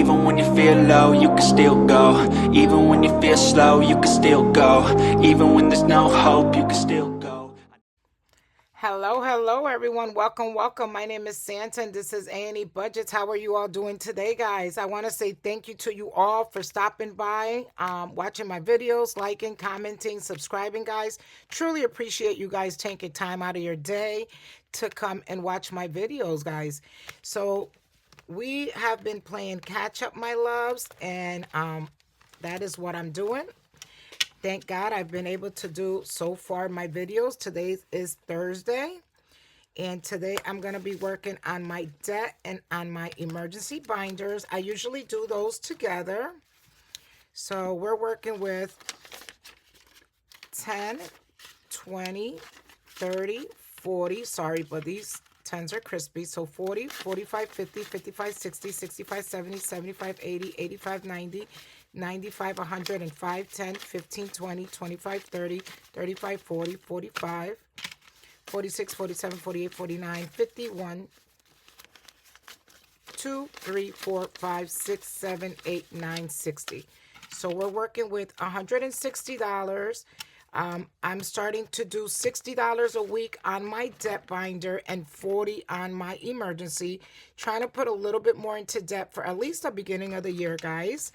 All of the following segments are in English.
Even when you feel low, you can still go. Even when you feel slow, you can still go. Even when there's no hope, you can still go. Hello, everyone. Welcome. My name is Santa, and this is A&E Budgets. How are you all doing today, guys? I want to say thank you to you all for stopping by, watching my videos, liking, commenting, subscribing, guys. Truly appreciate you guys taking time out of your day to come and watch my videos, guys. So we have been playing catch up, my loves, and that is what I'm doing. Thank God I've been able to do so far my videos. Today is Thursday. And today I'm going to be working on my debt and on my emergency binders. I usually do those together. So we're working with 10, 20, 30, 40. Sorry, but these 10s are crispy. So 40, 45, 50, 55, 60, 65, 70, 75, 80, 85, 90, 95, 105, 10, 15, 20, 25, 30, 35, 40, 45, 46, 47, 48, 49, 51, 2, 3, 4, 5, 6, 7, 8, 9, 60. So we're working with $160. I'm starting to do $60 a week on my debt binder and $40 on my emergency. Trying to put a little bit more into debt for at least the beginning of the year, guys,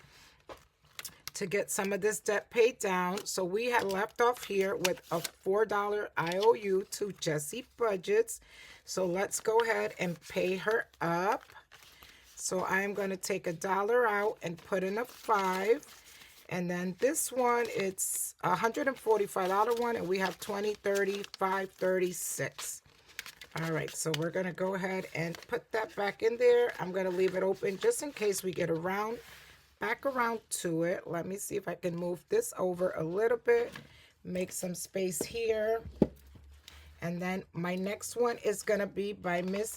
to get some of this debt paid down. So we had left off here with a $4 IOU to Jessie Budgets. So let's go ahead and pay her up. So I'm going to take $1 out and put in a 5. And then this one, it's a $145 one, and we have 20, 30, 5, 36. All right, so we're going to go ahead and put that back in there. I'm going to leave it open just in case we get back around to it. Let me see if I can move this over a little bit, make some space here. And then my next one is going to be by Miss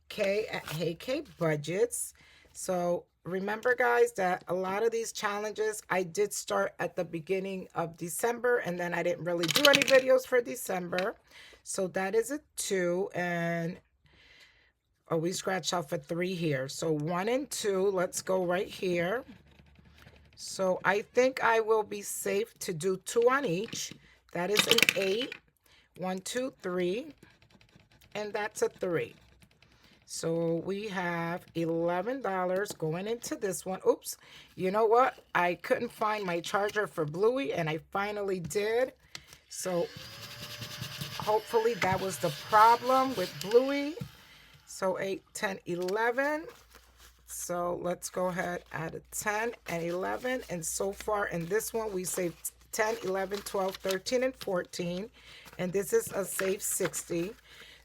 K at Hey K Budgets. So remember, guys, that a lot of these challenges I did start at the beginning of December, and then I didn't really do any videos for December. So that is a 2, and we scratched off a 3 here. So 1 and 2, let's go right here. So I think I will be safe to do 2 on each. That is an 8. 1, 2, 3, and that's a 3. So we have $11 going into this one. Oops, you know what? I couldn't find my charger for Bluey, and I finally did. So hopefully that was the problem with Bluey. So 8, 10, 11. So let's go ahead, add a 10 and 11. And so far in this one, we saved 10, 11, 12, 13, and 14. And this is a save 60.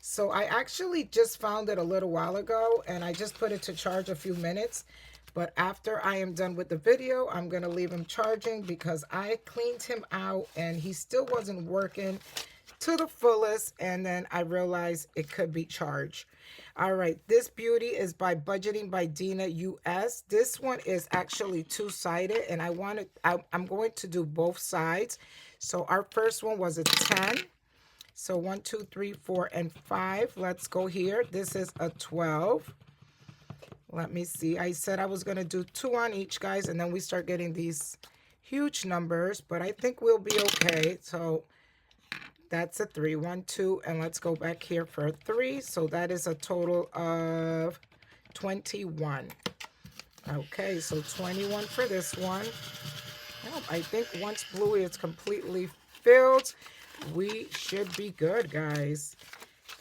So I actually just found it a little while ago, and I just put it to charge a few minutes. But after I am done with the video, I'm going to leave him charging because I cleaned him out and he still wasn't working to the fullest. And then I realized it could be charged. All right, this beauty is by Budgeting by Dina US. This one is actually two-sided, and I'm going to do both sides. So our first one was a 10. So 1, 2, 3, 4, and 5. Let's go here. This is a 12. Let me see. I said I was going to do 2 on each, guys, and then we start getting these huge numbers, but I think we'll be okay. So that's a 3. 1, 2, and let's go back here for a 3. So that is a total of 21. Okay, so 21 for this one. Well, I think once Bluey is completely filled, we should be good, guys,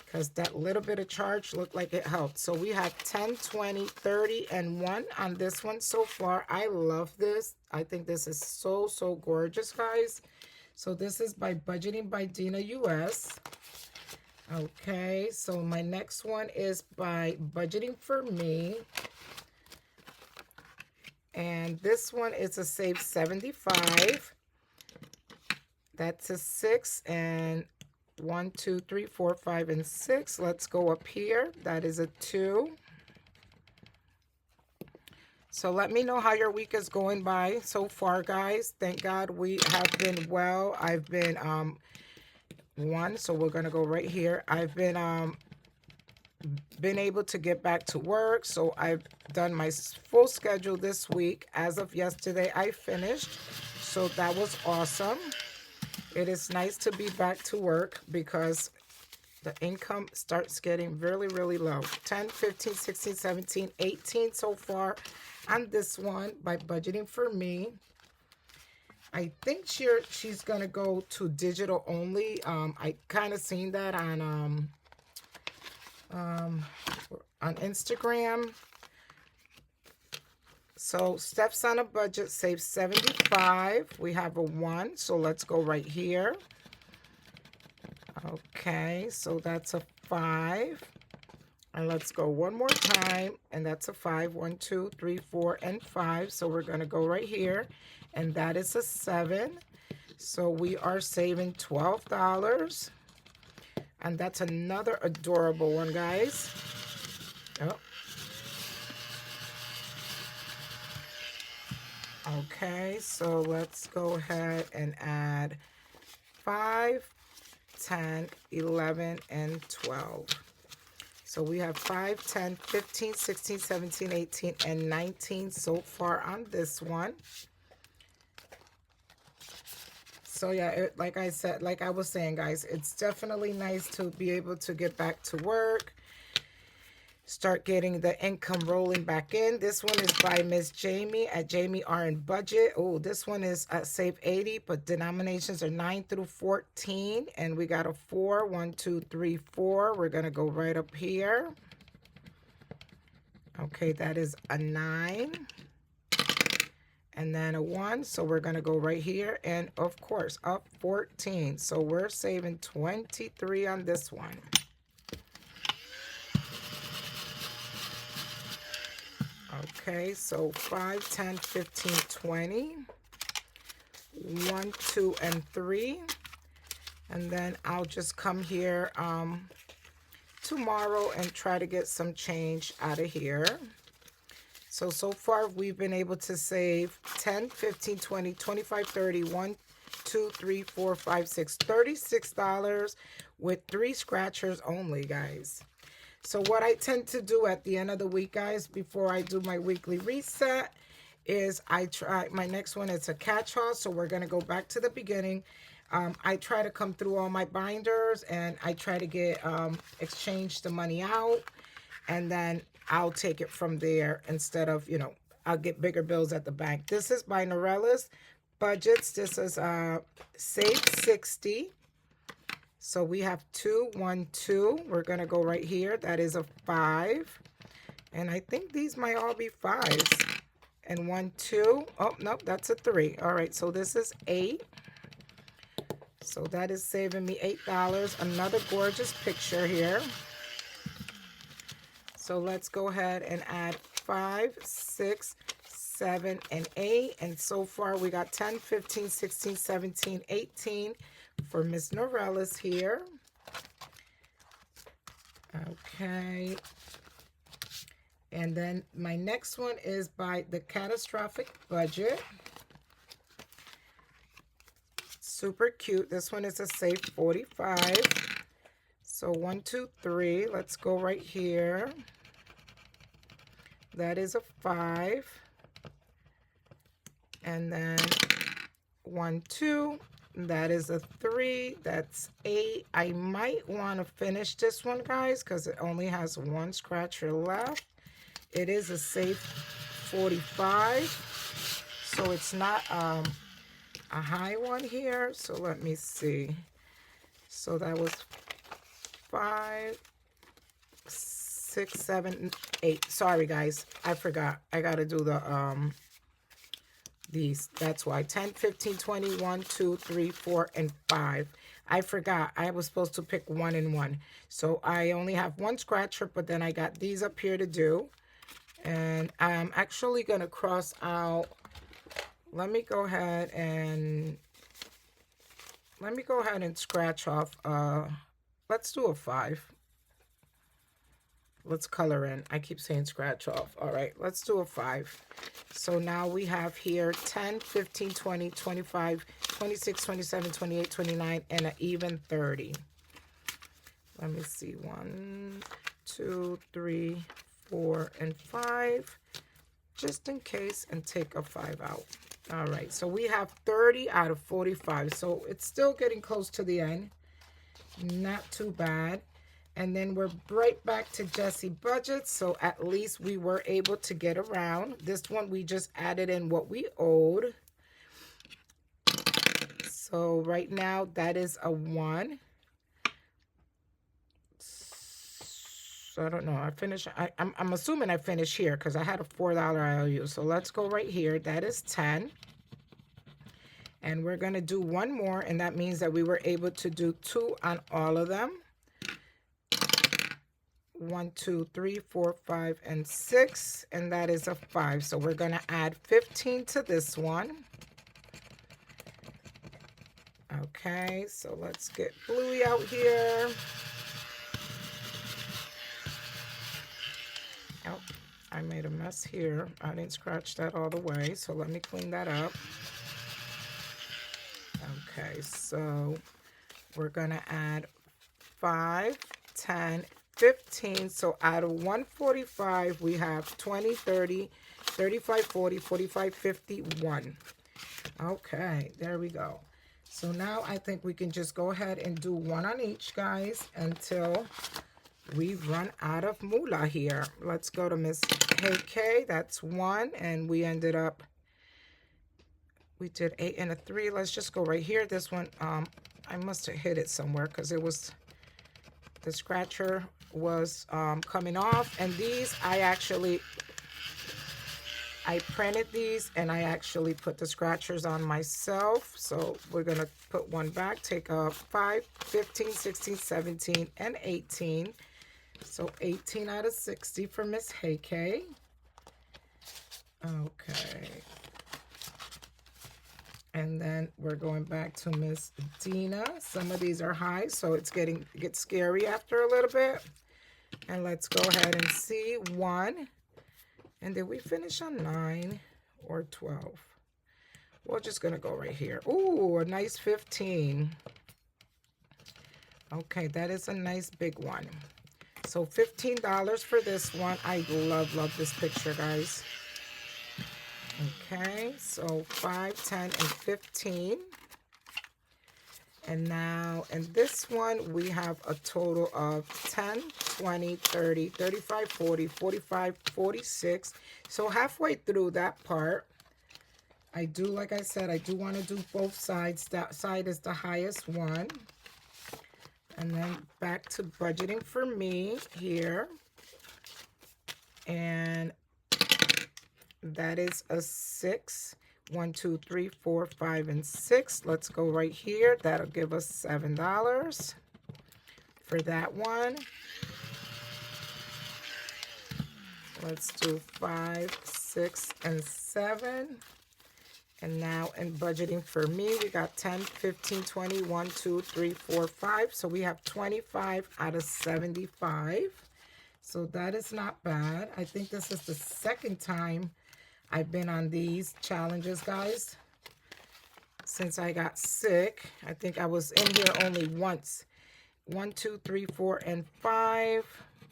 because that little bit of charge looked like it helped. So we have 10, 20, 30, and 1 on this one so far. I love this. I think this is so gorgeous, guys. So this is by Budgeting by Dina US. Okay, so my next one is by Budgeting for Me. And this one is a save 75. That's a 6, and 1, 2, 3, 4, 5, and 6. Let's go up here. That is a 2. So let me know how your week is going by so far, guys. Thank God we have been well. I've been 1, so we're gonna go right here. I've been been able to get back to work. So I've done my full schedule this week. As of yesterday, I finished. So that was awesome. It is nice to be back to work because the income starts getting really, really low. 10, 15, 16, 17, 18 so far on this one by budgeting for me. I think she's going to go to digital only. I kind of seen that on Instagram. So Steph's on a budget, save 75. We have a 1, so let's go right here. Okay, so that's a 5. And let's go one more time, and that's a 5. 1, 2, 3, 4, and 5. So we're going to go right here, and that is a 7. So we are saving $12. And that's another adorable one, guys. Oh. Okay, so let's go ahead and add 5, 10, 11, and 12. So we have 5, 10, 15, 16, 17, 18, and 19 so far on this one. So yeah, like I said, like I was saying, guys, it's definitely nice to be able to get back to work, start getting the income rolling back in. This one is by Miss Jamie at Jamie R & Budget. Oh, this one is at Save 80, but denominations are 9 through 14, and we got a 4. 1, 2, 3, 4. We're gonna go right up here. Okay, that is a 9. And then a 1, so we're going to go right here. And, of course, up 14. So we're saving 23 on this one. Okay, so 5, 10, 15, 20. 1, 2, and 3. And then I'll just come here tomorrow and try to get some change out of here. So far, we've been able to save 10, 15, 20, 25, 30, 1, 2, 3, 4, 5, 6, $36 with 3 scratchers only, guys. So what I tend to do at the end of the week, guys, before I do my weekly reset, is I try, my next one is a catch-all, so we're going to go back to the beginning. I try to come through all my binders, and I try to get, exchange the money out, and then I'll take it from there instead of, I'll get bigger bills at the bank. This is by Norella's Budgets. This is Save 60. So we have 2, 1, 2. We're going to go right here. That is a 5. And I think these might all be 5s. And 1, 2. Oh, nope, that's a 3. All right, so this is 8. So that is saving me $8. Another gorgeous picture here. So let's go ahead and add 5, 6, 7, and 8. And so far we got 10, 15, 16, 17, 18 for Miss Norella's here. Okay. And then my next one is by the Catastrophic Budget. Super cute. This one is a Save 45. So 1, 2, 3. Let's go right here. That is a 5. And then 1, 2. That is a 3. That's 8. I might want to finish this one, guys, because it only has 1 scratcher left. It is a Save 45. So it's not a high one here. So let me see. So that was 5, 6, 7, 8. Sorry, guys. I forgot. I got to do the, these. That's why. 10, 15, 20, 1, 2, 3, 4, and 5. I forgot. I was supposed to pick 1 and 1. So I only have 1 scratcher, but then I got these up here to do. And I'm actually going to cross out. Let me go ahead and scratch off. Let's do a 5. Let's color in. I keep saying scratch off. All right, let's do a 5. So now we have here 10, 15, 20, 25, 26, 27, 28, 29, and an even 30. Let me see. 1, 2, 3, 4, and 5, just in case, and take a 5 out. All right, so we have 30 out of 45. So it's still getting close to the end. Not too bad. And then we're right back to Jessie Budget. So at least we were able to get around. This one, we just added in what we owed. So right now, that is a 1. So I don't know. I finished. I'm assuming I finished here because I had a $4 IOU. So let's go right here. That is 10. And we're going to do one more. And that means that we were able to do 2 on all of them. 1, 2, 3, 4, 5, and 6. And that is a 5. So we're going to add 15 to this one. Okay, so let's get Bluey out here. Oh, I made a mess here. I didn't scratch that all the way, so let me clean that up. Okay, so we're going to add 5, 10, 15. So out of 145, we have 20, 30, 35, 40, 45, 51. Okay, there we go. So now I think we can just go ahead and do 1 on each, guys, until we run out of moolah here. Let's go to Miss Hey K. That's 1, and we ended up, we did 8 and a 3. Let's just go right here. This one, I must have hit it somewhere because it was, the scratcher was coming off. And these, I printed these and I actually put the scratchers on myself. So we're going to put 1 back, take a 5, 15, 16, 17, and 18. So 18 out of 60 for Miss Hey K. Okay. And then we're going back to Miss Dina. Some of these are high, so it gets scary after a little bit. And let's go ahead and see 1. And did we finish on 9 or 12? We're just going to go right here. Ooh, a nice 15. Okay, that is a nice big one. So $15 for this one. I love this picture, guys. Okay, so 5, 10, and 15. And now in this one, we have a total of 10, 20, 30, 35, 40, 45, 46. So halfway through that part, I do, like I said, I do want to do both sides. That side is the highest one. And then back to budgeting for me here. And that is a 6. 1, 2, 3, 4, 5, and 6. Let's go right here. That'll give us $7 for that one. Let's do 5, 6, and 7. And now in budgeting for me, we got 10, 15, 20, 1, 2, 3, 4, 5. So we have 25 out of 75. So that is not bad. I think this is the second time I've been on these challenges, guys, since I got sick. I think I was in here only once. 1, 2, 3, 4, and 5.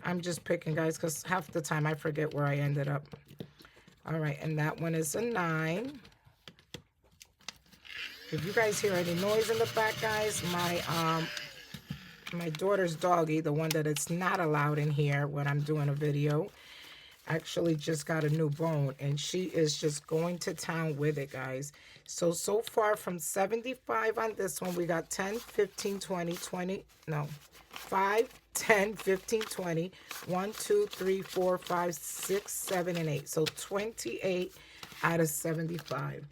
I'm just picking, guys, because half the time I forget where I ended up. All right, and that one is a 9. If you guys hear any noise in the back, guys, my daughter's doggy, the one that it's not allowed in here when I'm doing a video, actually just got a new bone, and she is just going to town with it, guys. So far from 75 on this one, we got 10, 15, 20, 20, no, 5, 10, 15, 20, 1, 2, 3, 4, 5, 6, 7, and 8. So 28 out of 75.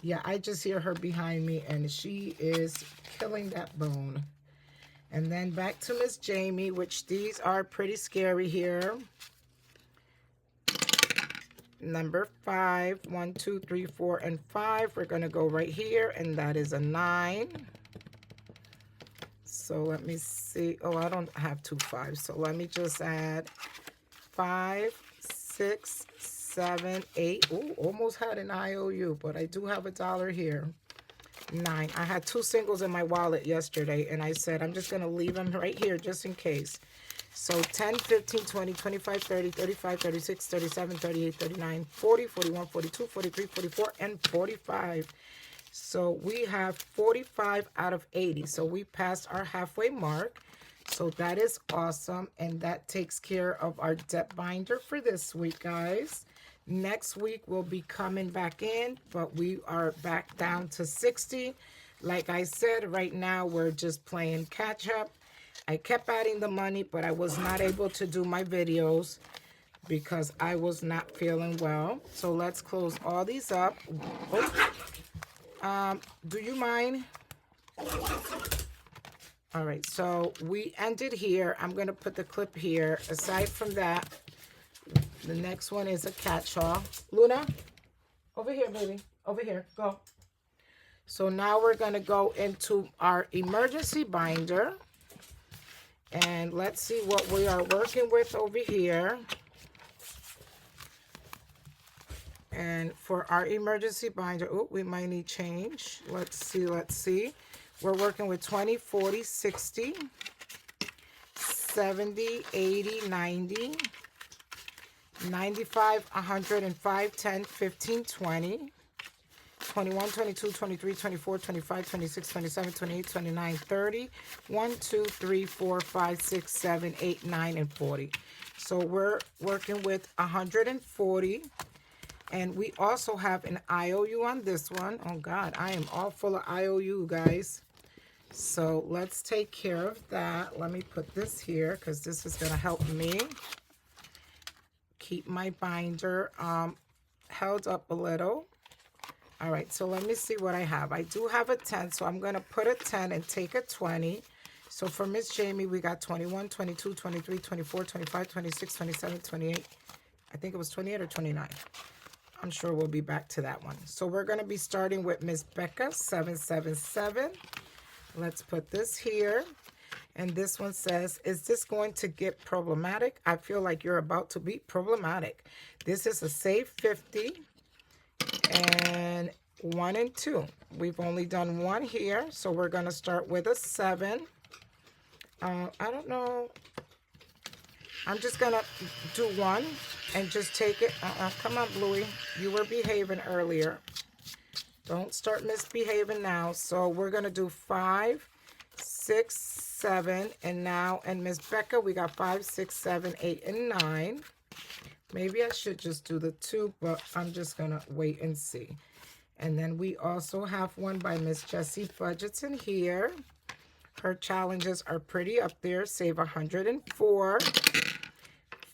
Yeah, I just hear her behind me, and she is killing that bone. And then back to Miss Jamie, which these are pretty scary here. Number 5, 1, 2, 3, 4, and 5. We're going to go right here, and that is a 9. So let me see. Oh, I don't have 2 5s. So let me just add 5, 6, 7, 8. Ooh, almost had an IOU, but I do have $1 here. 9. I had 2 singles in my wallet yesterday, and I said I'm just going to leave them right here just in case. So 10, 15, 20, 25, 30, 35, 36, 37, 38, 39, 40, 41, 42, 43, 44, and 45. So we have 45 out of 80. So we passed our halfway mark. So that is awesome. And that takes care of our debt binder for this week, guys. Next week we'll be coming back in, but we are back down to 60. Like I said, right now we're just playing catch up. I kept adding the money, but I was not able to do my videos because I was not feeling well. So let's close all these up. Oh, do you mind? All right, so we ended here. I'm going to put the clip here. Aside from that, the next one is a catch-all. Luna, over here, baby. Over here. Go. So now we're going to go into our emergency binder. And let's see what we are working with over here. And for our emergency binder, oh, we might need change. Let's see. We're working with 20, 40, 60, 70, 80, 90, 95, 105, 10, 15, 20, 21, 22, 23, 24, 25, 26, 27, 28, 29, 30, 1, 2, 3, 4, 5, 6, 7, 8, 9, and 40. So we're working with 140. And we also have an IOU on this one. Oh, God, I am all full of IOU, guys. So let's take care of that. Let me put this here because this is going to help me keep my binder held up a little. All right, so let me see what I have. I do have a 10, so I'm going to put a 10 and take a 20. So for Miss Jamie, we got 21, 22, 23, 24, 25, 26, 27, 28. I think it was 28 or 29. I'm sure we'll be back to that one. So we're going to be starting with Miss Becca, 777. Let's put this here. And this one says, is this going to get problematic? I feel like you're about to be problematic. This is a save 50 and 1 and 2. We've only done one here. So we're going to start with a 7. I don't know. I'm just going to do 1 and just take it. Come on, Bluey. You were behaving earlier. Don't start misbehaving now. So we're going to do 5, 6, 7. And now, and Miss Becca, we got 5, 6, 7, 8, and 9. Maybe I should just do the 2, but I'm just going to wait and see. And then we also have one by Miss Jessie Budgets in here. Her challenges are pretty up there. Save 104.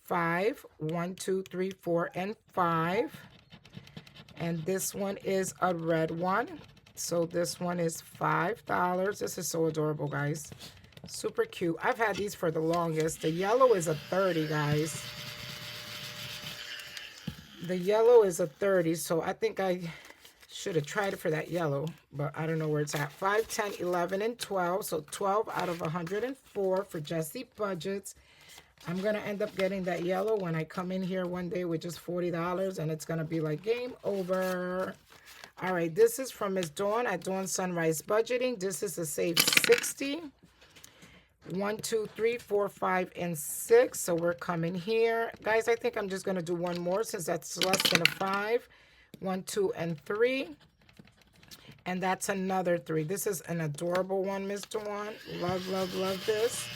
5, 1, 2, 3, 4, and 5. And this one is a red one. So this one is $5. This is so adorable, guys. Super cute. I've had these for the longest. The yellow is a 30, guys. The yellow is a 30, so I think I should have tried it for that yellow, but I don't know where it's at. 5, 10, 11, and 12. So 12 out of 104 for Jessie Budgets. I'm going to end up getting that yellow when I come in here one day with just $40, and it's going to be like game over. All right, this is from Miss Dawn at Dawn Sunrise Budgeting. This is a save 60. 1, 2, 3, 4, 5, and 6. So we're coming here. Guys, I think I'm just going to do one more since that's less than a 5. 1, 2, and 3. And that's another 3. This is an adorable one, Miss Dawn. Love, love, love this.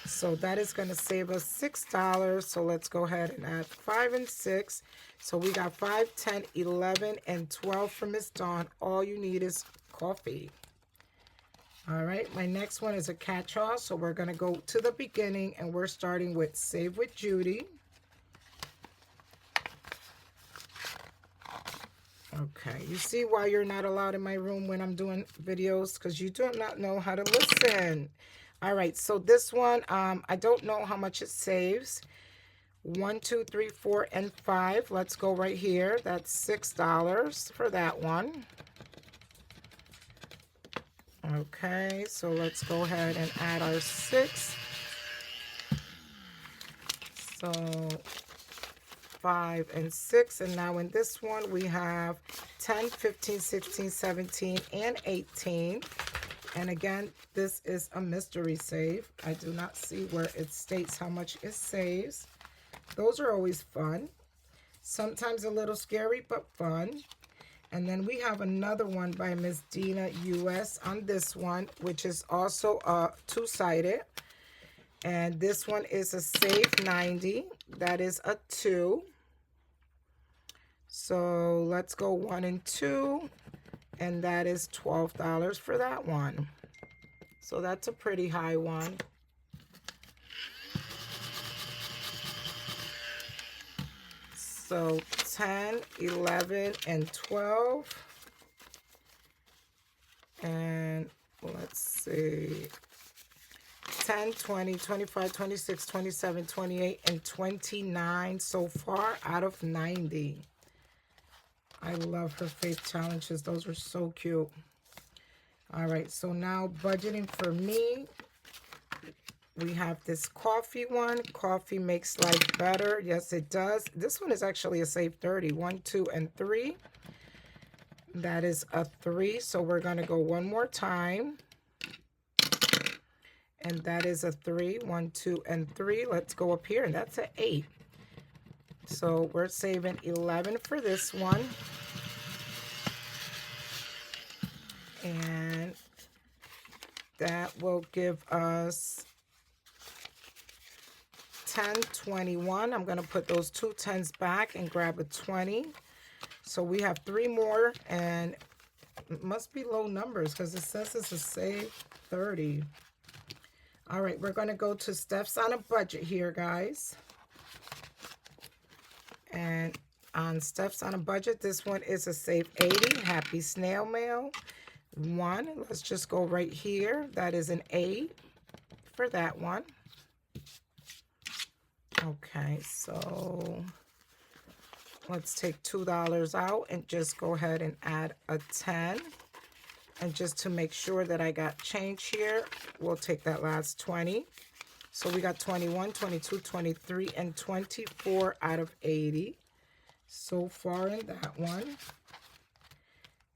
So that is going to save us $6. So let's go ahead and add 5 and 6. So we got 5, 10, 11, and 12 from Miss Dawn. All you need is coffee. All right, my next one is a catch-all. So we're going to go to the beginning, and we're starting with Save with Judy. Okay, you see why you're not allowed in my room when I'm doing videos? Because you do not know how to listen. All right, so this one, I don't know how much it saves. 1, 2, 3, 4, and 5. Let's go right here. That's $6 for that one. Okay, so let's go ahead and add our 6. So 5 and 6. And now in this one, we have 10, 15, 16, 17, and 18. And again, this is a mystery save. I do not see where it states how much it saves. Those are always fun. Sometimes a little scary, but fun. And then we have another one by Miss Dina US on this one, which is also two-sided. And this one is a save 90. That is a 2. So let's go 1 and 2. And that is $12 for that one. So that's a pretty high one. So 10, 11, and 12. And let's see. 10, 20, 25, 26, 27, 28, and 29 so far out of 90. I love her faith challenges. Those are so cute. All right, so now budgeting for me. We have this coffee one. Coffee makes life better. Yes, it does. This one is actually a save 30. 1, 2, and 3. That is a 3. So we're going to go one more time. And that is a 3. 1, 2, and 3. Let's go up here. And that's an 8. So we're saving 11 for this one. And that will give us 10, 21. I'm going to put those 2 10s back and grab a 20. So we have 3 more. And it must be low numbers because it says it's a save 30. All right, we're going to go to Steph's on a budget here, guys. And on Steph's on a budget, this one is a save 80. Happy snail mail. 1. Let's just go right here. That is an 8 for that one. Okay, so let's take $2 out and just go ahead and add a 10. And just to make sure that I got change here, we'll take that last 20. So we got 21, 22, 23, and 24 out of 80 so far in that one.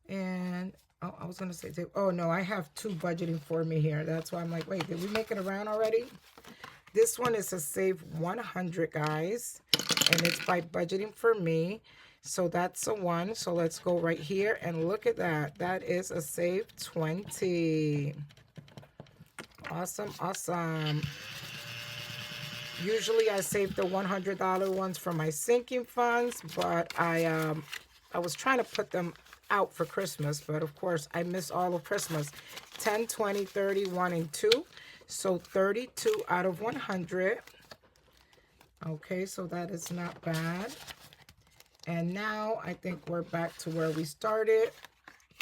And, oh, I was going to say, oh, no, I have 2 budgeting for me here. That's why I'm like, wait, did we make it around already? This one is a save 100, guys. And it's by budgeting for me. So that's a 1. So let's go right here and look at that. That is a save 20. Awesome, awesome. Usually I save the $100 ones for my sinking funds, but I was trying to put them out for Christmas, but of course I missed all of Christmas. 10, 20, 30, 1, and 2. So 32 out of 100. Okay, so that is not bad. And now I think we're back to where we started.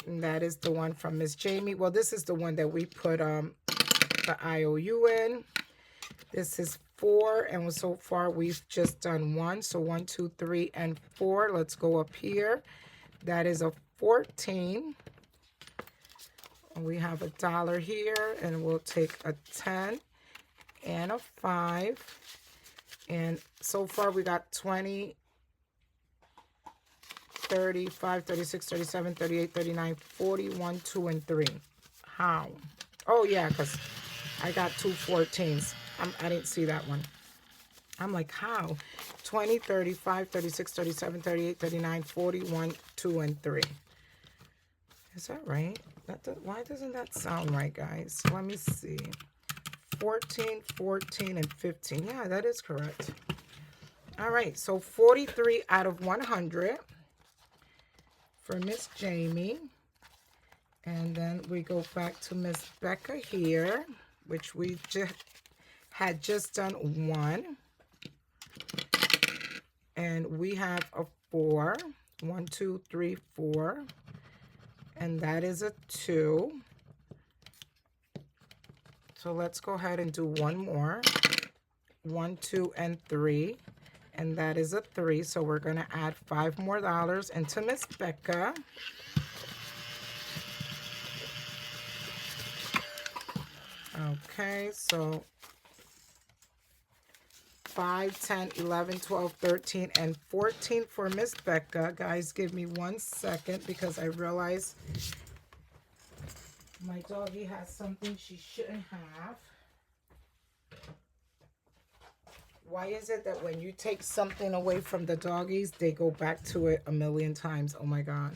And that is the one from Miss Jamie. Well, this is the one that we put the IOU in. This is 4, and so far we've just done 1. So 1, 2, 3, and 4. Let's go up here. That is a 14. We have $1 here, and we'll take a 10 and a 5. And so far we got 20, 35, 36, 37, 38, 39, 41, 2, and 3. How? Oh, yeah, because I got 2 14s. I didn't see that one. I'm like, how? 20, 35, 36, 37, 38, 39, 41, 2, and 3. Is that right? Why doesn't that sound right, guys? Let me see. 14, 14, and 15. Yeah, that is correct. All right, so 43 out of 100 for Miss Jamie. And then we go back to Miss Becca here, which we had just done 1. And we have a 4. 1, 2, 3, 4. And that is a 2. So let's go ahead and do 1 more. 1, 2, and 3. And that is a 3. So we're going to add $5 more into Miss Becca. Okay, so 5, 10, 11, 12, 13, and 14 for Miss Becca. Guys, give me 1 second because I realize My doggie has something she shouldn't have. Why is it that when you take something away from the doggies, they go back to it a million times? Oh my God.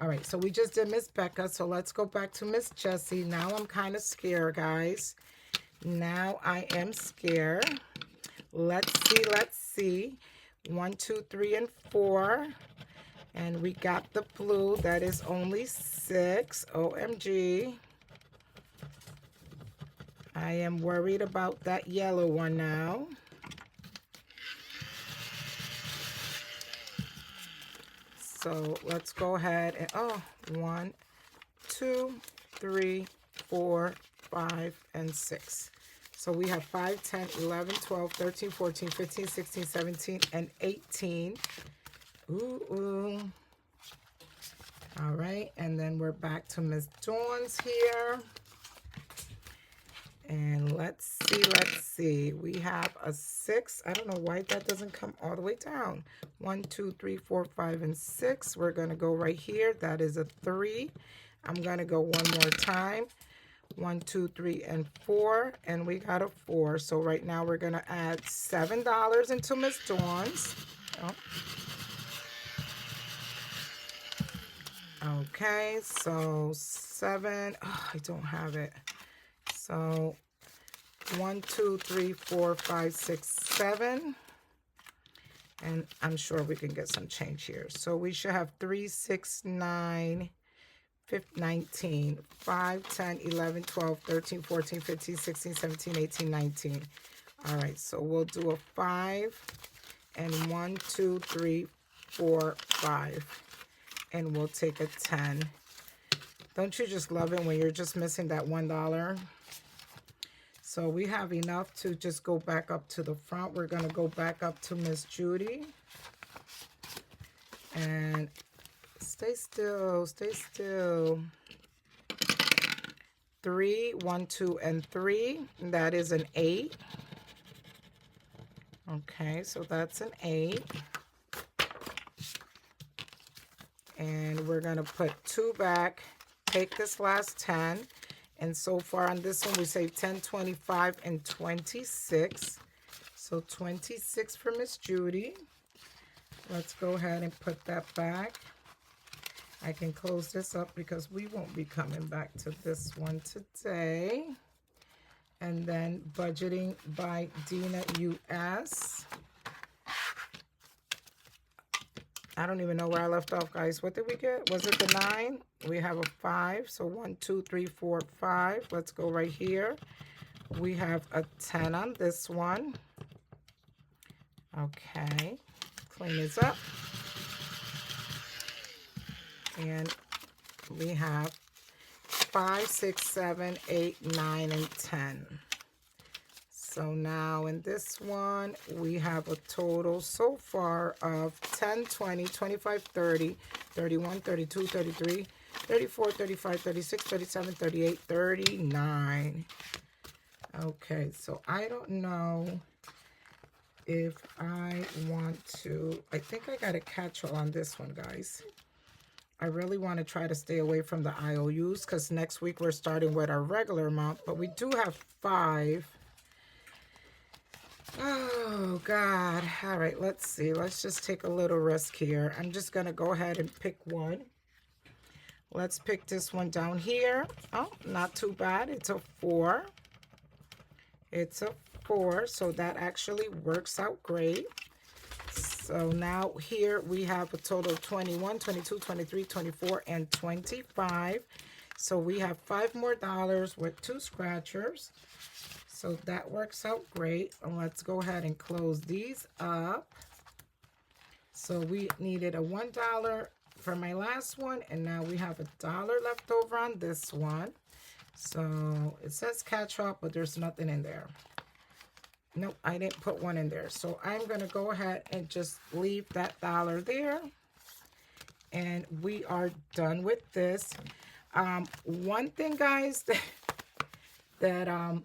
All right, so we just did Miss Becca, so let's go back to Miss Jessie. Now I'm kind of scared, guys. Now I am scared. Let's see, let's see. 1, 2, 3, and 4. And we got the blue. That is only 6. OMG. I am worried about that yellow one now. So let's go ahead and, oh, 1, 2, 3, 4, 5, and 6. So we have 5, 10, 11, 12, 13, 14, 15, 16, 17, and 18. Ooh. All right, and then we're back to Miss Dawn's here. And let's see. We have a 6. I don't know why that doesn't come all the way down. 1, 2, 3, 4, 5, and 6. We're going to go right here. That is a 3. I'm going to go one more time. 1, 2, 3, and 4. And we got a 4. So right now we're going to add $7 into Miss Dawn's. Oh. Okay, so 7. Oh, I don't have it. So 1, 2, 3, 4, 5, 6, 7. And I'm sure we can get some change here. So we should have 3, 6, 9, 19, 5, 10, 11, 12, 13, 14, 15, 16, 17, 18, 19. All right, so we'll do a 5 and 1, 2, 3, 4, 5. And we'll take a 10. Don't you just love it when you're just missing that $1? So we have enough to just go back up to the front. We're going to go back up to Miss Judy. And stay still, stay still. 3, 1, 2, and 3. That is an 8. Okay, so that's an 8. And we're going to put 2 back, take this last 10. And so far on this one, we saved 10, 25, and 26. So 26 for Miss Judy. Let's go ahead and put that back. I can close this up because we won't be coming back to this one today. And then budgeting by Dina US. I don't even know where I left off, guys. What did we get? Was it the 9? We have a 5. So 1, 2, 3, 4, 5. Let's go right here. We have a 10 on this one. Okay. Clean this up. And we have 5, 6, 7, 8, 9, and 10. So now in this one, we have a total so far of 10, 20, 25, 30, 31, 32, 33, 34, 35, 36, 37, 38, 39. Okay, so I don't know if I want to, I think I got a catch-all on this one, guys. I really want to try to stay away from the IOUs because next week we're starting with our regular amount, but we do have 5. Oh, God. All right, let's see. Let's just take a little risk here. I'm just going to go ahead and pick one. Let's pick this one down here. Oh, not too bad. It's a 4. It's a 4, so that actually works out great. So now here we have a total of 21, 22, 23, 24, and 25. So we have $5 more with 2 scratchers. So that works out great. And let's go ahead and close these up. So we needed a $1 for my last one, and now we have $1 left over on this one. So it says catch up, but there's nothing in there. Nope, I didn't put one in there. So I'm going to go ahead and just leave that $1 there. And we are done with this. One thing, guys, that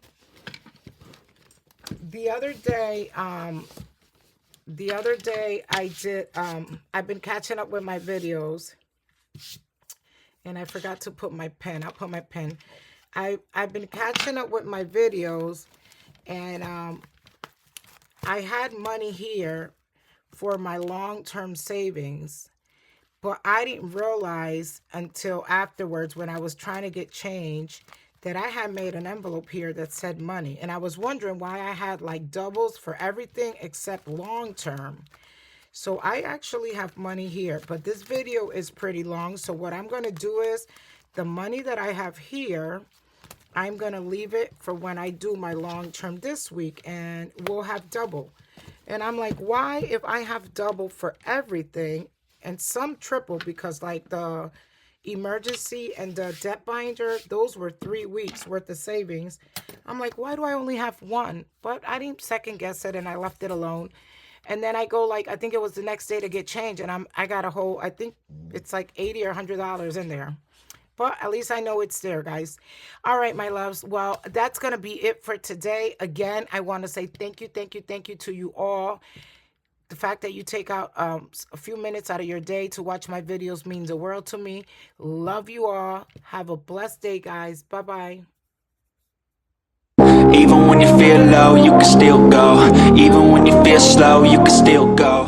the other day I did, I've been catching up with my videos, And I forgot to put my pen. I'll put my pen. I've been catching up with my videos, and I had money here for my long-term savings, but I didn't realize until afterwards when I was trying to get change that I had made an envelope here that said money. And I was wondering why I had like doubles for everything except long-term. So I actually have money here, but this video is pretty long. So what I'm going to do is the money that I have here, I'm going to leave it for when I do my long-term this week, and we'll have double. And I'm like, why, if I have double for everything and some triple, because like the emergency and the debt binder, those were 3 weeks worth of savings. I'm like, why do I only have one? But I didn't second guess it and I left it alone. And then I go like, I think it was the next day to get change, and I got a whole, I think it's like $80 or $100 in there. But at least I know it's there, guys. All right, my loves. Well, that's going to be it for today. Again, I want to say thank you to you all. The fact that you take out a few minutes out of your day to watch my videos means the world to me. Love you all. Have a blessed day, guys. Bye-bye. Even when you feel low, you can still go. Even when you feel slow, you can still go.